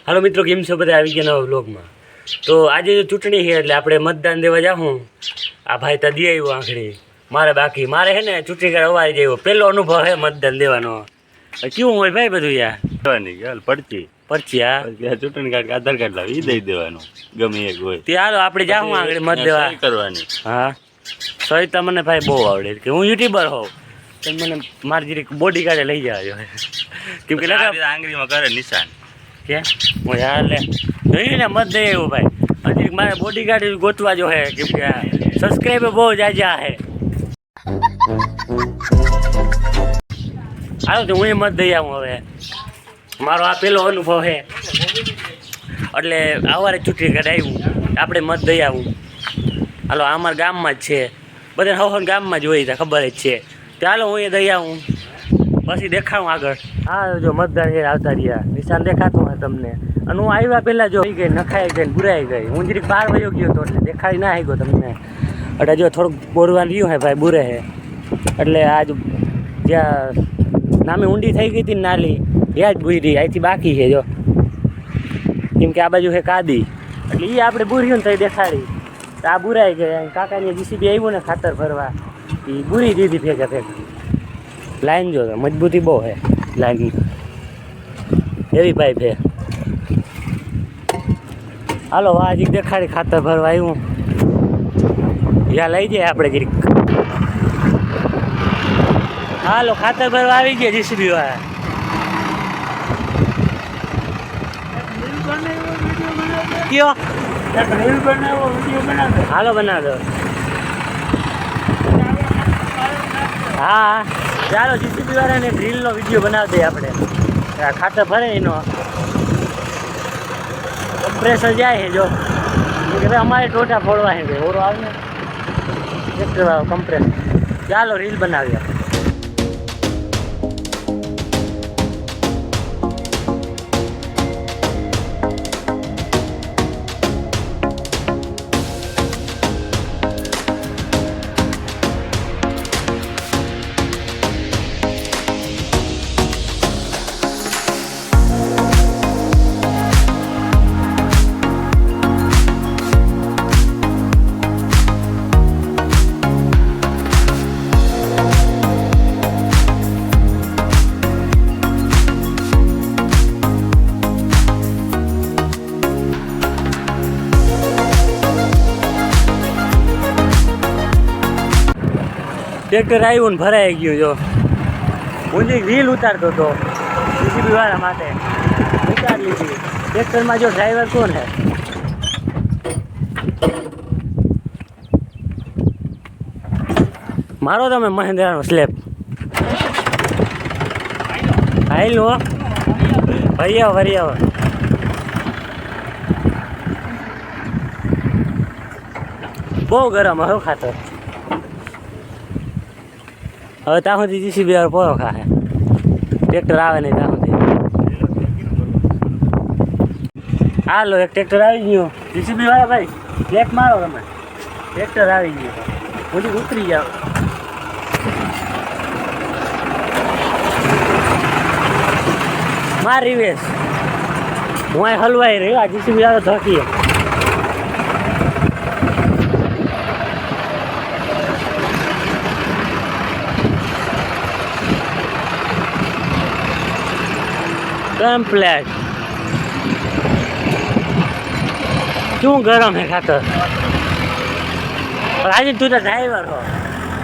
હાલો મિત્રો, કેમ છો બધા? આવી ગયા નવા વ્લોગમાં. તો આજે જો ચૂંટણી છે એટલે આપણે મતદાન દેવા જાઉં. આ ભાઈ તા દે આવ્યો આંખડી, મારે બાકી મારે હે ને ચૂંટણી કાર્ડ અવાજ આવ્યો, પહેલો અનુભવ હે મતદાન દેવાનો. કેવું હોય ભાઈ બધું યાર? પડતી પરચી હા ચૂંટણી કાર્ડ આધાર કાર્ડ લાવી ઈ દઈ દેવાનું, ગમે એક હોય તે. હાલો આપણે જાઉં આગળ મત દેવા કરવાની. હા સહિત મને ભાઈ બહુ આવડે કે હું યુટ્યુબર હોઉં તો મને મારી જરીક બોડી કાર્ડે લઈ જવા કેમ કે આંગળીમાં કરે નિશાન કે હું યાર લે જોયું ને મત દઈ એવું ભાઈ. હજી મારે બોડી ગાર્ડ ગોતવા જો હે કેમ કે સબસ્ક્રાઈબર બહુ જાજા હે. હાલો તો હું એ મત દઈ આવું. હવે મારો આ પહેલો અનુભવ છે એટલે સવારે ચૂંટણી કાર્ડ આવ્યું, આપણે મત દઈ આવું. હાલો અમારા ગામમાં જ છે, બધા હવન ગામમાં જ હોય ખબર જ છે. ચાલો હું એ દઈ આવું પછી દેખાડું આગળ. હા જો મતદાન છે આવતા રહ્યા, નિશાન દેખાતું હોય તમને. અને હું આવ્યા પહેલાં જો ગઈ નખાઈ ગઈ બુરાઈ ગઈ. હું જરીક બહાર વયો ગયો હતો એટલે દેખાડી ના આવી ગયો તમને. એટલે જો થોડુંક બોરવાનું રહ્યું હે ભાઈ, બુરે હે એટલે આજ જ્યાં નામે ઊંડી થઈ ગઈ હતી ને નાલી ત્યાં જ બુરી અહીંથી બાકી છે જો. કેમ કે આ બાજુ છે કાદી એટલે એ આપણે બુર્યું ને તો દેખાડી. તો આ બુરાઈ ગઈ. કાકાની જીસીબી આવ્યું ને ખાતર ભરવા, એ બુરી દીધી ભેગા ભેગા. લાઈન જો મજબૂતી બહુ છે લાઈન, એવી પાઇપ છે. હાલો વાહ જીક દેખાડી ખાતર ભરવા આવ્યું. યા લઈ જાય આપણે જરીક. હાલો ખાતર ભરવા આવી ગયા જીસીબી વાળા. કયો હાલો બનાવ દો. હા ચાલો જીસીબી વાળાને ડ્રીલનો વિડીયો બનાવી દઈએ આપણે. ખાતર ભરે એનો કમ્પ્રેસર જાય છે જો કે ભાઈ અમારે ટોટા ફોડવા છે ભાઈ. ઓરો આવે ને ટ્રેક્ટર વાળો કમ્પ્રેસર. ચાલો રીલ બનાવીએ. ટ્રેક્ટર આવ્યું ને ભરાઈ ગયું જો. હું જે રીલ ઉતારતો હતો જીસીબી વાળા માટે ઉતારી લીધી. ટ્રેક્ટરમાં જો ડ્રાઈવર કોણ હે? મારો તમે મહેન્દ્રાનો સ્લેબ હાઈલો ભરી આવો ભરી આવો. બહુ ગરમ હવે ખાતર. હવે ત્યાં સુધી જીસીબી વાળો પોરો ખાશે, ટ્રેક્ટર આવે નહીં ત્યાં સુધી. હાલો એક ટ્રેક્ટર આવી ગયું. જીસીબી વાળા ભાઈ બ્રેક મારો તમે, ટ્રેક્ટર આવી ગયું. હું ઉતરી જાઓ. માર રિવેશ હું અહીં હલવાઈ રહ્યો. આ જીસીબી વાળો ધોકીએ. કમ્પ્લેટ શું ગરમ હે ખાતર. પણ આજે તું તો ડ્રાઈવર હો,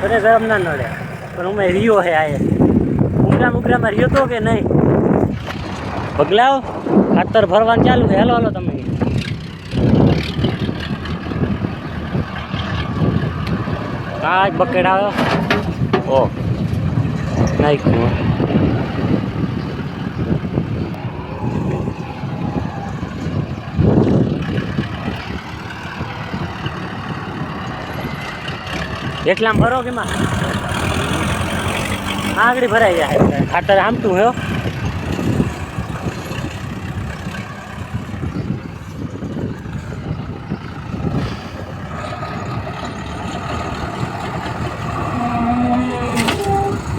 તને ગરમ ના નડે. પણ હું રિયો હે આયે ઉગરામાં રહ્યો તો કે નહીં? પગલાવ ખાતર ભરવાનું ચાલુ છે. હાલો હાલો તમે. આ જ બકેટ આવ્યો. ઓ નાખ્યું. એટલામાં ભરો કે માં આગળ ભરાઈ જાય. ખાતર આમતું હે.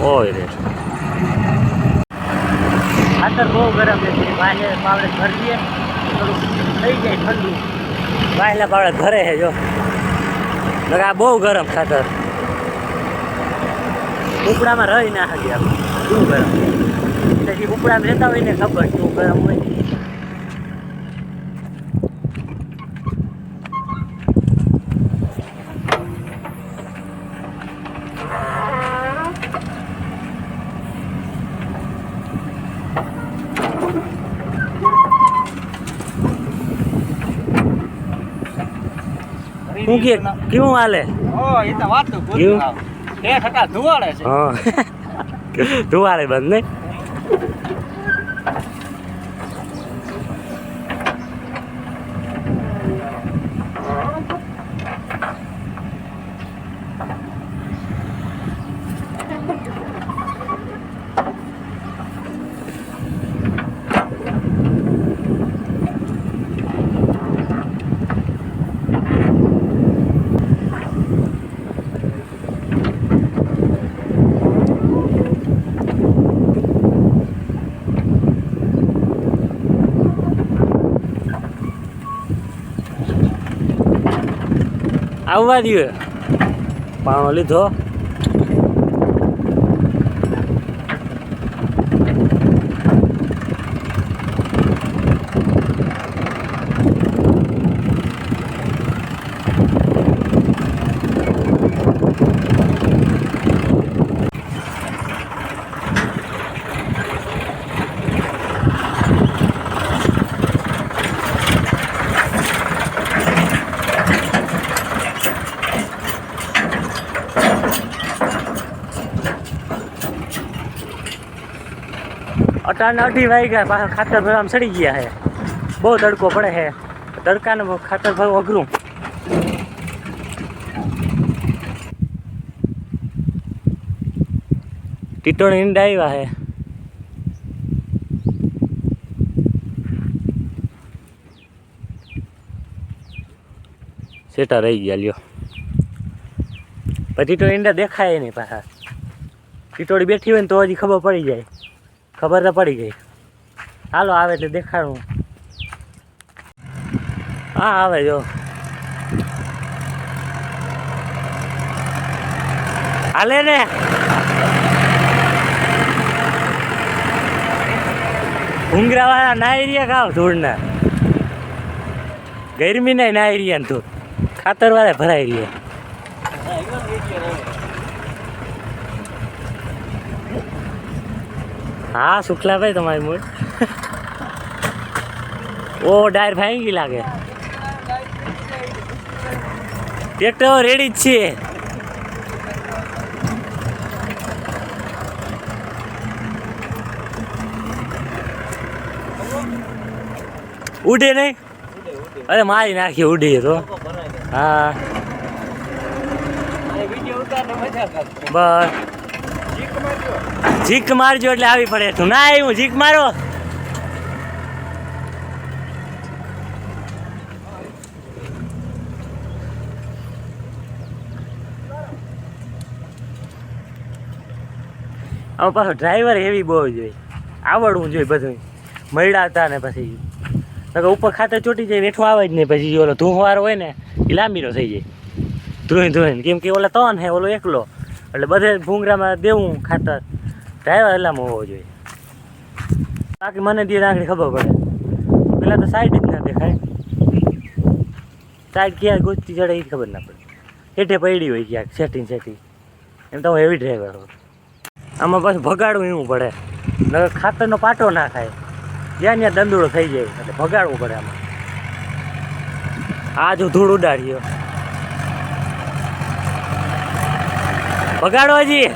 ઓય રે ખાતર બહુ ગરમ છે વાયલે પાવડે ભરીએ થોડુંક થઈ જાય ઠંડુ વાયલા પાવડે ઘરે છે જો આ બહુ ગરમ ખાતર ઉપડામાં રહી ના શકે આપણે શું ગરમ પછી ઉપડામાં રહેતા હોય ને ખબર શું ગરમ હોય શું કે કેવું હાલે એ તો વાત તો કેવું? ધુવાડે છે હા ધુવારે બંધ નહીં આવવા દઈએ પાણો લીધો અટાને 2:30 વાગ્યા પાછા ખાતર ભરવામાં સડી ગયા છે બહુ તડકો પડે છે તડકાને ખાતર ભરવું અઘરું ટીટોણી ઈંડા આવ્યા છે સેટા રહી ગયા લ્યો પછી ટીટોળી ઈંડા દેખાય નહીં પાછા ટીટોળી બેઠી હોય ને તો હજી ખબર પડી જાય ખબર તો પડી ગઈ હાલો આવે એટલે દેખાડું હા આવે જો હાલે ને ભૂંગરા વાળા નાઈ રહ્યા ખાવ ધૂળના ગરમી ના નાઈ રહ્યા ને તું ખાતર વાળા ભરાઈ રહ્યા હા શુક્લાભાઈ તમારી મૂળ ઓ ડાયર ભાંગી લાગે ટ્રેક્ટર રેડી જ છે ઉડે નહીં અરે મારી નાખી ઉડી તો હા બસ જીક મારજો એટલે આવી પડે તું ના આવ્યું જીક મારો આમાં પાછો ડ્રાઈવર એવી બહુ જોઈએ આવડવું જોઈએ બધું મળાતા ને પછી ઉપર ખાતર ચોટી જાય નેઠું આવે જ નહીં પછી ઓલો ધુંવારો હોય ને એ લાંબીનો થઈ જાય ધોઈને કેમ કે ઓલા 3 હે ઓલો એકલો એટલે બધે ભૂંગરામાં દેવું ખાતર ડ્રાઈવર એટલામાં હોવો જોઈએ બાકી મને દે આંગળી ખબર પડે પેલા તો સાઈડ જ ના દેખાય સાઈડ ક્યાં ગોચતી ચડે એ ખબર ના પડે હેઠે પડી હોય ક્યાંક સેટિંગ એમ તો હું હેવી ડ્રાઈવર હોઉં આમાં પાછું ભગાડવું એવું પડે નકર ખાતરનો પાટો ના ખાય જ્યાં ત્યાં દંદુડો થઈ જાય એટલે ભગાડવું પડે આમાં આ જો ધૂળ ઉડાડ્યો ભગાડો હજી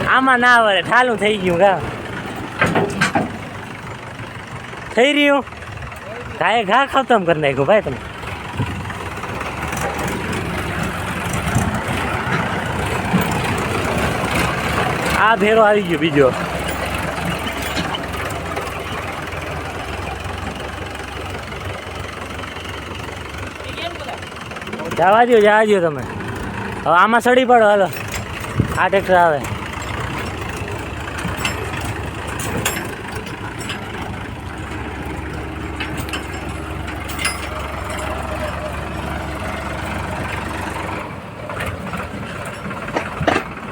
આમાં ના વળે ઠાલું થઈ ગયું ઘા થઈ રહ્યું ઘાએ ઘા ખતમ કરી નાખ્યું ભાઈ તમે આ ભેરો આવી ગયો બીજો જવા દો તમે હવે આમાં સડી પડો હાલો આ ટ્રેક્ટર આવે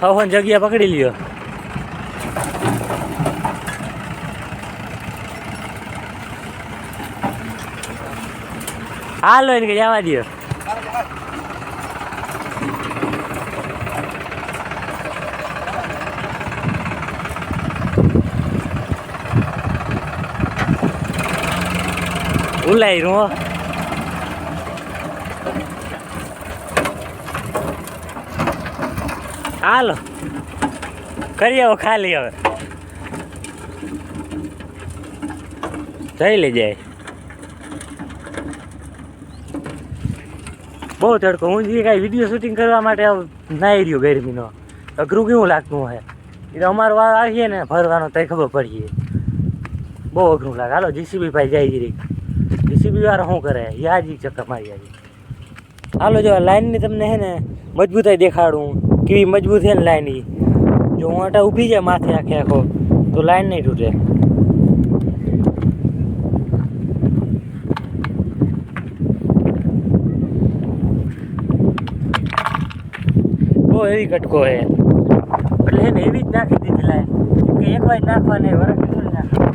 હવે જગ્યા પકડી લ્યો. હાલો એને કે જવા દો. ઉલાઈ રો હાલો કરી આવો ખાલી હવે જઈ લે જાય. બહુ તડકો. હું જે કાંઈ વિડીયો શૂટિંગ કરવા માટે નાઈ રહ્યો ગરમીનો અઘરું કેવું લાગતું હોય એ તો અમારો વાર આવીએ ને ભરવાનો તો ખબર પડીએ બહુ અઘરું લાગે. હાલો જીસીબી ભાઈ જાય જરી જીસીબી વાળો શું કરે યાદ ચક્કર મારી આવી. હાલો જો લાઈનની તમને હે ને મજબૂતાઈ દેખાડું કેવી મજબૂત છે ને લાઈન. જો હું આટા ઊભી જાય માથે આખે આખો તો લાઈન નહીં તૂટે. બહુ એવી કટકો હે એટલે હે ને એવી જ નાખી દીધી લાઈન કે એક વાર નાખવાને વરસ થોડી નાખવા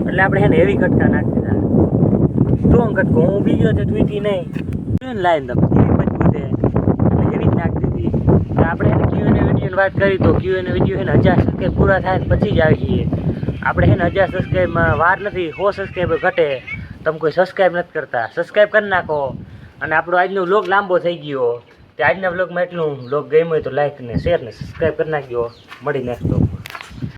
એટલે આપણે હે ને એવી કટકા નાખી દીધા. સ્ટ્રોંગ કટકો હું બીજો તો તૂટી નહીં લાઈન તમે કેવી મજબૂત છે એટલે એવી જ નાખી દીધી. આપણે એને ક્યુએનએ વિડીયોની વાત કરી તો ક્યુએનએ વિડીયો એને 1000 સબસ્ક્રાઈબ પૂરા થાય પછી જ આવી જઈએ. આપણે એને 1000 સબસ્ક્રાઈબમાં વાર નથી. 100 સબસ્ક્રાઈબર ઘટે. તમે કોઈ સબસ્ક્રાઈબ નથી કરતા, સબસ્ક્રાઈબ કરી નાખો. અને આપણો આજનો વ્લોગ લાંબો થઈ ગયો તે આજના વ્લોગમાં એટલું. વ્લોગ ગમ્યો હોય તો લાઈક ને શેર ને સબસ્ક્રાઈબ કરી નાખજો. મળી નેક્સ્ટ વ્લોગ.